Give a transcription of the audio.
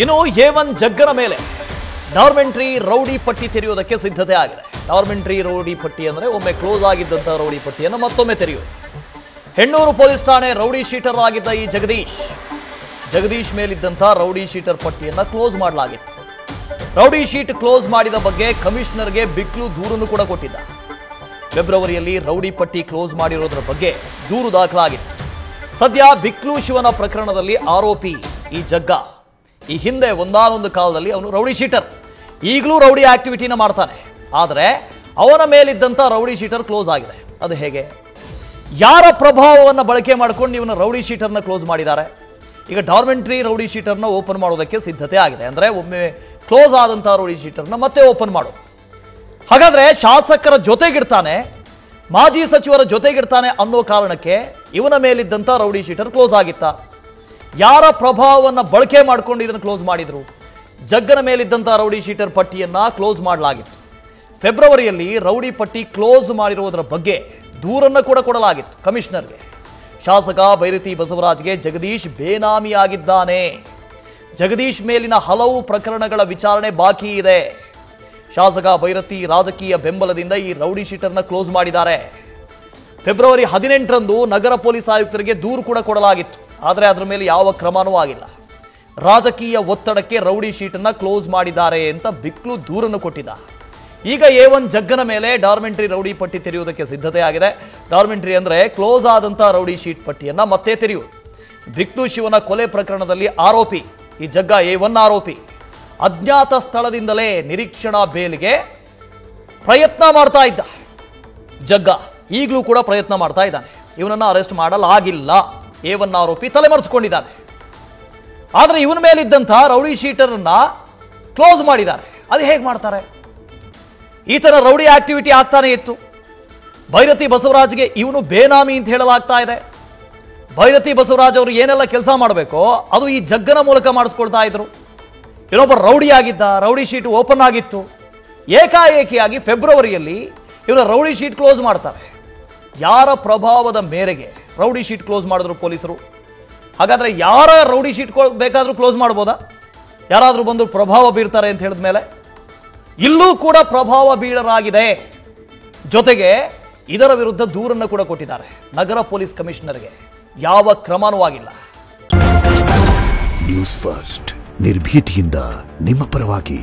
ಇನ್ನು A1 ಜಗ್ಗನ ಮೇಲೆ ಡಾರ್ಮೆಂಟ್ರಿ rowdy ಪಟ್ಟಿ ತೆರೆಯುವುದಕ್ಕೆ ಸಿದ್ಧತೆ ಆಗಿದೆ. ಡಾರ್ಮೆಂಟ್ರಿ ರೌಡಿ ಪಟ್ಟಿ ಅಂದರೆ ಒಮ್ಮೆ ಕ್ಲೋಸ್ ಆಗಿದ್ದಂತಹ ರೌಡಿ ಪಟ್ಟಿಯನ್ನು ಮತ್ತೊಮ್ಮೆ ತೆರೆಯುವುದು. ಹೆಣ್ಣೂರು ಪೊಲೀಸ್ ಠಾಣೆ ರೌಡಿ ಶೀಟರ್ ಆಗಿದ್ದ ಈ ಜಗದೀಶ್ ಮೇಲಿದ್ದಂಥ ರೌಡಿ ಶೀಟರ್ ಪಟ್ಟಿಯನ್ನು ಕ್ಲೋಸ್ ಮಾಡಲಾಗಿತ್ತು. ರೌಡಿ ಶೀಟ್ ಕ್ಲೋಸ್ ಮಾಡಿದ ಬಗ್ಗೆ ಕಮಿಷನರ್ಗೆ ಬಿಕ್ಲು ದೂರನ್ನು ಕೂಡ ಕೊಟ್ಟಿದ್ದ. ಫೆಬ್ರವರಿಯಲ್ಲಿ ರೌಡಿ ಪಟ್ಟಿ ಕ್ಲೋಸ್ ಮಾಡಿರೋದ್ರ ಬಗ್ಗೆ ದೂರು ದಾಖಲಾಗಿತ್ತು. ಸದ್ಯ ಬಿಕ್ಲು ಶಿವನ ಪ್ರಕರಣದಲ್ಲಿ ಆರೋಪಿ ಈ ಜಗ್ಗ. ಈ ಹಿಂದೆ ಒಂದಾನೊಂದು ಕಾಲದಲ್ಲಿ ಅವನು ರೌಡಿ ಶೀಟರ್, ಈಗಲೂ ರೌಡಿ ಆಕ್ಟಿವಿಟಿನ ಮಾಡ್ತಾನೆ. ಆದರೆ ಅವನ ಮೇಲಿದ್ದಂಥ ರೌಡಿ ಶೀಟರ್ ಕ್ಲೋಸ್ ಆಗಿದೆ. ಅದು ಹೇಗೆ? ಯಾರ ಪ್ರಭಾವವನ್ನು ಬಳಕೆ ಮಾಡಿಕೊಂಡು ಇವನ ರೌಡಿ ಶೀಟರ್ನ ಕ್ಲೋಸ್ ಮಾಡಿದ್ದಾರೆ? ಈಗ ಡಾರ್ಮೆಂಟ್ರಿ ರೌಡಿ ಶೀಟರ್ನ ಓಪನ್ ಮಾಡೋದಕ್ಕೆ ಸಿದ್ಧತೆ ಆಗಿದೆ. ಅಂದರೆ ಒಮ್ಮೆ ಕ್ಲೋಸ್ ಆದಂಥ ರೌಡಿ ಶೀಟರ್ನ ಮತ್ತೆ ಓಪನ್ ಮಾಡೋದು. ಹಾಗಾದ್ರೆ ಶಾಸಕರ ಜೊತೆಗಿಡ್ತಾನೆ, ಮಾಜಿ ಸಚಿವರ ಜೊತೆಗಿಡ್ತಾನೆ ಅನ್ನೋ ಕಾರಣಕ್ಕೆ ಇವನ ಮೇಲಿದ್ದಂಥ ರೌಡಿ ಶೀಟರ್ ಕ್ಲೋಸ್ ಆಗಿತ್ತ? ಯಾರ ಪ್ರಭಾವವನ್ನು ಬಳಕೆ ಮಾಡಿಕೊಂಡು ಇದನ್ನು ಕ್ಲೋಸ್ ಮಾಡಿದ್ರು? ಜಗ್ಗನ ಮೇಲಿದ್ದಂಥ ರೌಡಿ ಶೀಟರ್ ಪಟ್ಟಿಯನ್ನು ಕ್ಲೋಸ್ ಮಾಡಲಾಗಿತ್ತು. ಫೆಬ್ರವರಿಯಲ್ಲಿ ರೌಡಿ ಪಟ್ಟಿ ಕ್ಲೋಸ್ ಮಾಡಿರುವುದರ ಬಗ್ಗೆ ದೂರನ್ನು ಕೂಡ ಕೊಡಲಾಗಿತ್ತು ಕಮಿಷನರ್ಗೆ. ಶಾಸಕ ಬೈರತಿ ಬಸವರಾಜ್ಗೆ ಜಗದೀಶ್ ಬೇನಾಮಿಯಾಗಿದ್ದಾನೆ. ಜಗದೀಶ್ ಮೇಲಿನ ಹಲವು ಪ್ರಕರಣಗಳ ವಿಚಾರಣೆ ಬಾಕಿ ಇದೆ. ಶಾಸಕ ಬೈರತಿ ರಾಜಕೀಯ ಬೆಂಬಲದಿಂದ ಈ ರೌಡಿ ಶೀಟರ್ನ ಕ್ಲೋಸ್ ಮಾಡಿದ್ದಾರೆ. ಫೆಬ್ರವರಿ 18ರಂದು ನಗರ ಪೊಲೀಸ್ ಆಯುಕ್ತರಿಗೆ ದೂರು ಕೂಡ ಕೊಡಲಾಗಿತ್ತು. ಆದರೆ ಅದರ ಮೇಲೆ ಯಾವ ಕ್ರಮನೂ ಆಗಿಲ್ಲ. ರಾಜಕೀಯ ಒತ್ತಡಕ್ಕೆ ರೌಡಿ ಶೀಟನ್ನು ಕ್ಲೋಸ್ ಮಾಡಿದ್ದಾರೆ ಅಂತ ಬಿಕ್ಲು ದೂರನ್ನು ಕೊಟ್ಟಿದ್ದ. ಈಗ A1 ಜಗ್ಗನ ಮೇಲೆ ಡಾರ್ಮೆಂಟ್ರಿ ರೌಡಿ ಪಟ್ಟಿ ತೆರೆಯುವುದಕ್ಕೆ ಸಿದ್ಧತೆ ಆಗಿದೆ. ಡಾರ್ಮೆಂಟ್ರಿ ಅಂದರೆ ಕ್ಲೋಸ್ ಆದಂಥ ರೌಡಿ ಶೀಟ್ ಪಟ್ಟಿಯನ್ನು ಮತ್ತೆ ತೆರೆಯುವುದು. ಬಿಕ್ಲು ಶಿವನ ಕೊಲೆ ಪ್ರಕರಣದಲ್ಲಿ ಆರೋಪಿ ಈ ಜಗ್ಗ A1 ಆರೋಪಿ ಅಜ್ಞಾತ ಸ್ಥಳದಿಂದಲೇ ನಿರೀಕ್ಷಣಾ ಬೇಲಿಗೆ ಪ್ರಯತ್ನ ಮಾಡ್ತಾ ಇದ್ದ. ಜಗ್ಗ ಈಗಲೂ ಕೂಡ ಪ್ರಯತ್ನ ಮಾಡ್ತಾ ಇದ್ದಾನೆ. ಇವನನ್ನು ಅರೆಸ್ಟ್ ಮಾಡಲಾಗಿಲ್ಲ. A1 ಆರೋಪಿ ತಲೆಮರೆಸಿಕೊಂಡಿದ್ದಾನೆ. ಆದರೆ ಇವನ ಮೇಲಿದ್ದಂಥ ರೌಡಿ ಶೀಟರನ್ನ ಕ್ಲೋಸ್ ಮಾಡಿದ್ದಾರೆ. ಅದು ಹೇಗೆ ಮಾಡ್ತಾರೆ? ಈ ಥರ ರೌಡಿ ಆಕ್ಟಿವಿಟಿ ಆಗ್ತಾನೆ ಇತ್ತು. ಬೈರತಿ ಬಸವರಾಜ್ಗೆ ಇವನು ಬೇನಾಮಿ ಅಂತ ಹೇಳಲಾಗ್ತಾ ಇದೆ. ಬೈರತಿ ಬಸವರಾಜ್ ಅವರು ಏನೆಲ್ಲ ಕೆಲಸ ಮಾಡಬೇಕೋ ಅದು ಈ ಜಗ್ಗನ ಮೂಲಕ ಮಾಡಿಸ್ಕೊಳ್ತಾ ಇದ್ರು. ಇನ್ನೊಬ್ಬ ರೌಡಿ ಆಗಿದ್ದ, ರೌಡಿ ಶೀಟ್ ಓಪನ್ ಆಗಿತ್ತು. ಏಕಾಏಕಿಯಾಗಿ ಫೆಬ್ರವರಿಯಲ್ಲಿ ಇವನ ರೌಡಿ ಶೀಟ್ ಕ್ಲೋಸ್ ಮಾಡ್ತಾರೆ. ಯಾರ ಪ್ರಭಾವದ ಮೇರೆಗೆ ರೌಡಿ ಶೀಟ್ ಕ್ಲೋಸ್ ಮಾಡಿದ್ರು ಪೊಲೀಸರು? ಹಾಗಾದರೆ ಯಾರ ರೌಡಿ ಶೀಟ್ ಬೇಕಾದರೂ ಕ್ಲೋಸ್ ಮಾಡ್ಬೋದಾ? ಯಾರಾದರೂ ಬಂದು ಪ್ರಭಾವ ಬೀರ್ತಾರೆ ಅಂತ ಹೇಳಿದ ಮೇಲೆ ಇಲ್ಲೂ ಕೂಡ ಪ್ರಭಾವ ಬೀಳಲಾಗಿದೆ. ಜೊತೆಗೆ ಇದರ ವಿರುದ್ಧ ದೂರನ್ನು ಕೂಡ ಕೊಟ್ಟಿದ್ದಾರೆ ನಗರ ಪೊಲೀಸ್ ಕಮಿಷನರ್ಗೆ. ಯಾವ ಕ್ರಮನೂ ಆಗಿಲ್ಲ. ನ್ಯೂಸ್ ಫಸ್ಟ್ ನಿರ್ಭೀತಿಯಿಂದ ನಿಮ್ಮ ಪರವಾಗಿ.